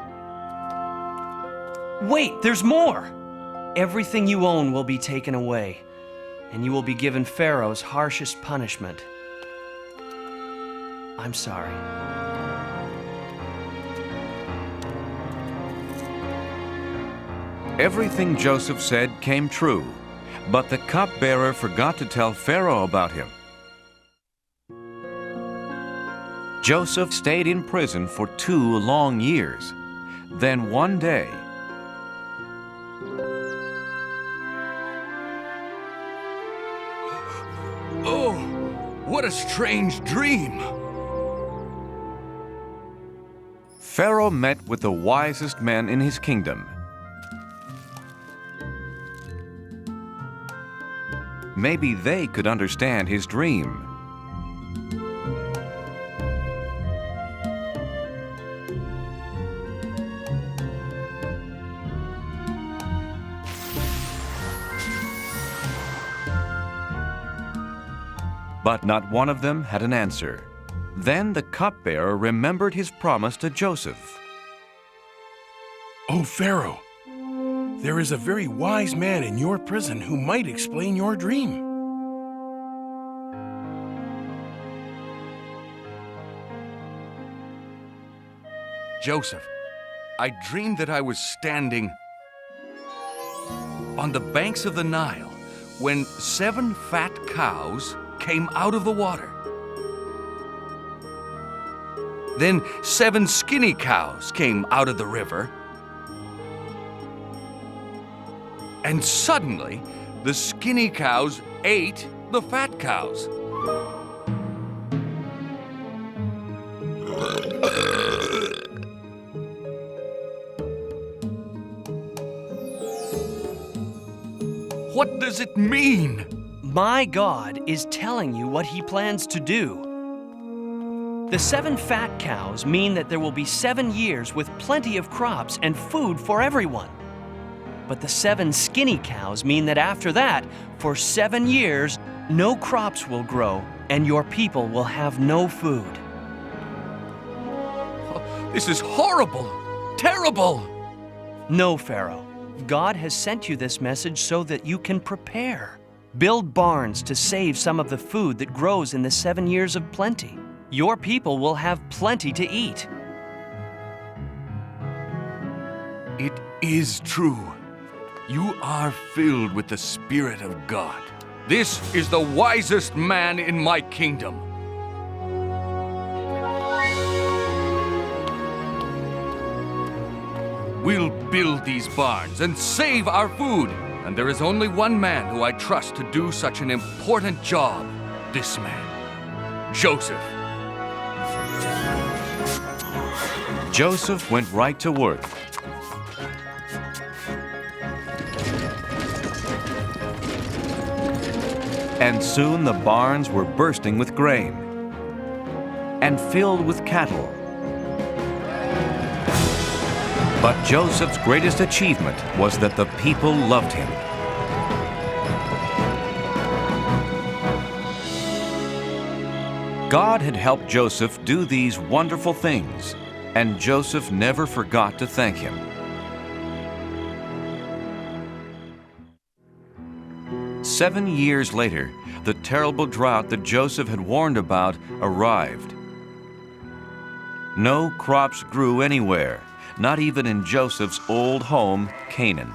Wait, there's more. Everything you own will be taken away, and you will be given Pharaoh's harshest punishment. I'm sorry. Everything Joseph said came true, but the cupbearer forgot to tell Pharaoh about him. Joseph stayed in prison for 2 long years. Then one day, Oh, what a strange dream. Pharaoh met with the wisest men in his kingdom. Maybe they could understand his dream. But not one of them had an answer. Then the cupbearer remembered his promise to Joseph. "Oh, Pharaoh, there is a very wise man in your prison who might explain your dream." Joseph, I dreamed that I was standing on the banks of the Nile when 7 fat cows came out of the water. Then 7 skinny cows came out of the river. And suddenly, the skinny cows ate the fat cows. What does it mean? My God is telling you what he plans to do. The 7 fat cows mean that there will be 7 years with plenty of crops and food for everyone. But the 7 skinny cows mean that after that, for 7 years, no crops will grow and your people will have no food. This is horrible, terrible. No, Pharaoh. God has sent you this message so that you can prepare. Build barns to save some of the food that grows in the 7 years of plenty. Your people will have plenty to eat. It is true. You are filled with the Spirit of God. This is the wisest man in my kingdom. We'll build these barns and save our food. And there is only one man who I trust to do such an important job. This man, Joseph. Joseph went right to work. And soon the barns were bursting with grain and filled with cattle. But Joseph's greatest achievement was that the people loved him. God had helped Joseph do these wonderful things, and Joseph never forgot to thank him. Seven years later, the terrible drought that Joseph had warned about arrived. No crops grew anywhere, not even in Joseph's old home, Canaan.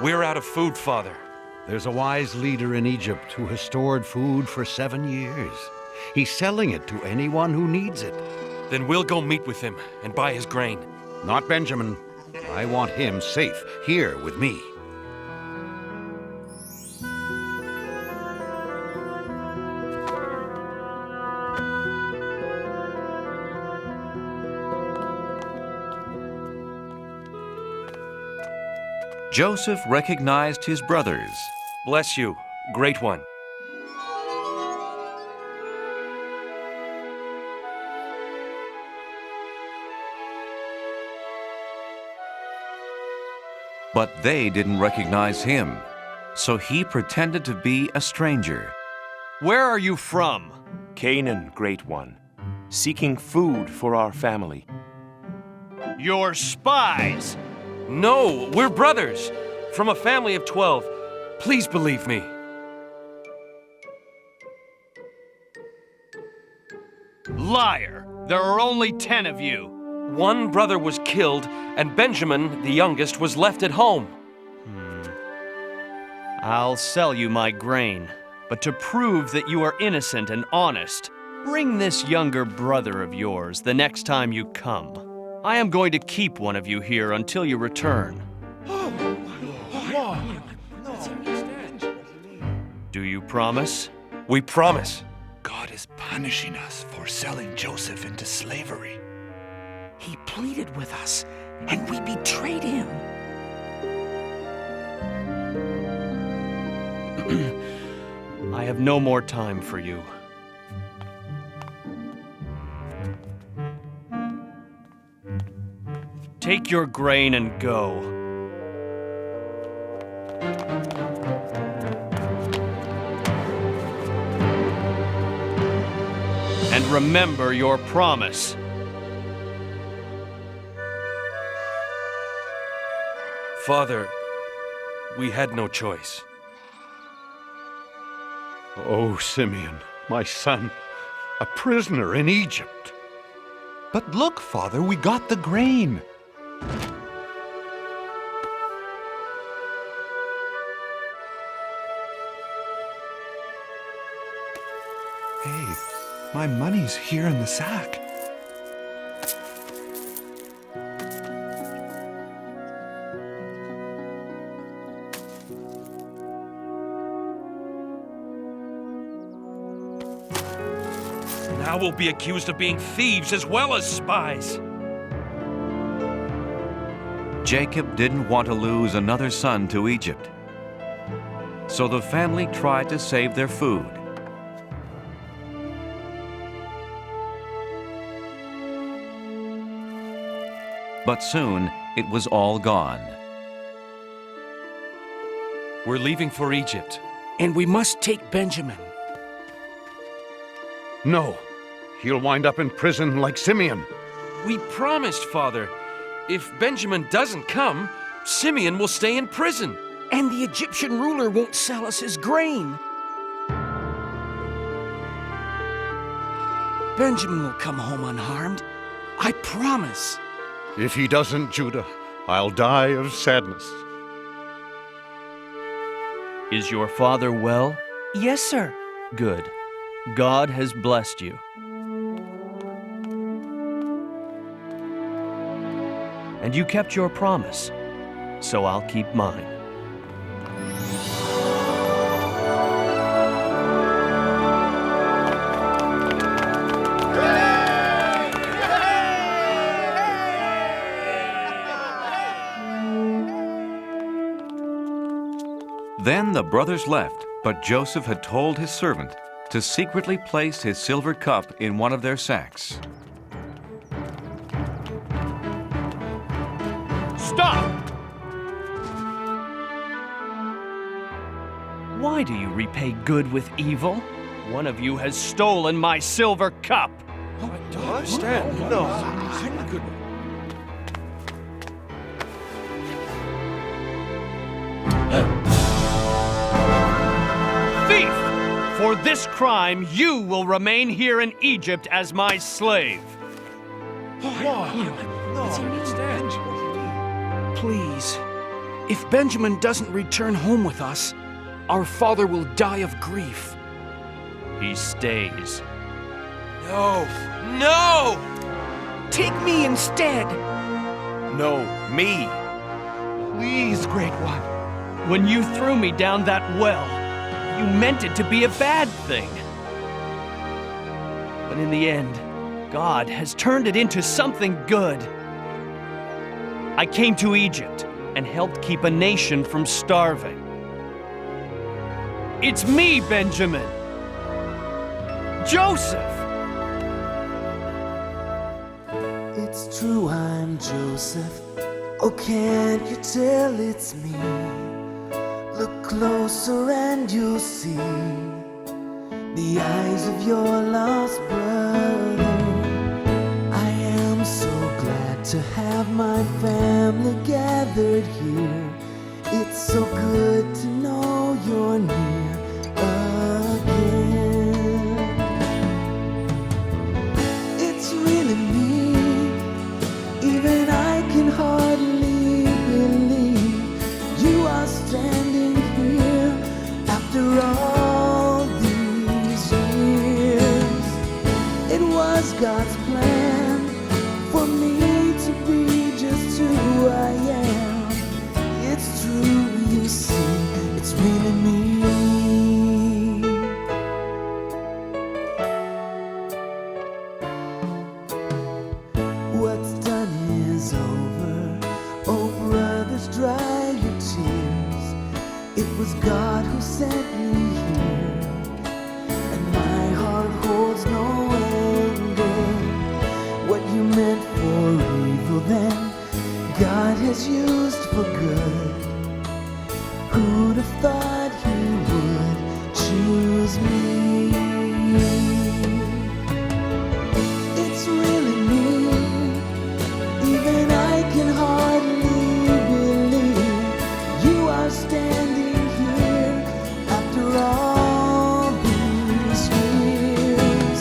We're out of food, Father. There's a wise leader in Egypt who has stored food for 7 years. He's selling it to anyone who needs it. Then we'll go meet with him and buy his grain. Not Benjamin. I want him safe here with me. Joseph recognized his brothers. Bless you, great one. But they didn't recognize him, so he pretended to be a stranger. Where are you from? Canaan, great one, seeking food for our family. You're spies! No, we're brothers, from a family of 12. Please believe me. Liar! There are only 10 of you. One brother was killed, and Benjamin, the youngest, was left at home. I'll sell you my grain, but to prove that you are innocent and honest, bring this younger brother of yours the next time you come. I am going to keep one of you here until you return. Do you promise? We promise. God is punishing us for selling Joseph into slavery. He pleaded with us, and we betrayed him. I have no more time for you. Take your grain and go. remember your promise. Father, we had no choice. Oh, Simeon, my son, a prisoner in Egypt. But look, Father, we got the grain. Hey, my money's here in the sack. Now we'll be accused of being thieves as well as spies. Jacob didn't want to lose another son to Egypt. So the family tried to save their food. But soon, it was all gone. We're leaving for Egypt. And we must take Benjamin. No, he'll wind up in prison like Simeon. We promised, Father. If Benjamin doesn't come, Simeon will stay in prison. And the Egyptian ruler won't sell us his grain. Benjamin will come home unharmed. I promise. If he doesn't, Judah, I'll die of sadness. Is your father well? Yes, sir. Good. God has blessed you. And you kept your promise, so I'll keep mine. Then the brothers left, but Joseph had told his servant to secretly place his silver cup in one of their sacks. Stop! Why do you repay good with evil? One of you has stolen my silver cup. I don't understand. No. Thief! For this crime, you will remain here in Egypt as my slave. Please, if Benjamin doesn't return home with us, our father will die of grief. He stays. No. No! Take me instead. No, me. Please, Great One. When you threw me down that well, you meant it to be a bad thing. But in the end, God has turned it into something good. I came to Egypt and helped keep a nation from starving. It's me, Benjamin. Joseph! It's true, I'm Joseph. Oh, can't you tell it's me? Look closer and you'll see the eyes of your lost brother. I am so glad to have my family gathered here. It's so good to know you're near again. It's really me, even I can hardly believe you are standing here after all these years. It was God's plan for me to be just who I am. It's true, you see, it's really me. What's done is over. Oh, brothers, dry your tears. It was God who sent me here, and my heart holds no anger. What you meant for evil then, God has used for good. Who'd have thought he would choose me? standing here after all these years.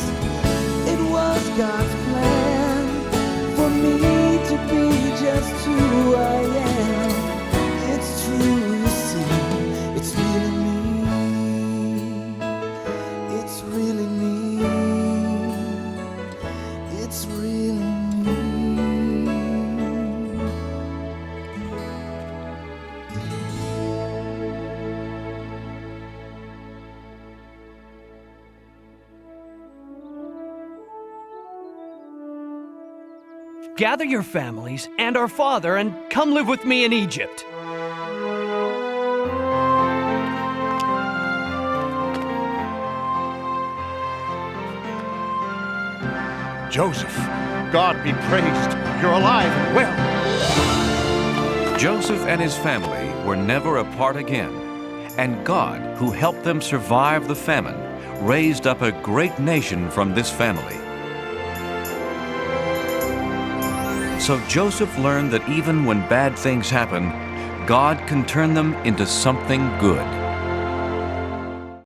It was God's plan for me to be just who I am. It's true, you see, it's really me. It's really me. It's really me. Gather your families and our father and come live with me in Egypt. Joseph, God be praised. You're alive and well. Joseph and his family were never apart again, and God, who helped them survive the famine, raised up a great nation from this family. So Joseph learned that even when bad things happen, God can turn them into something good.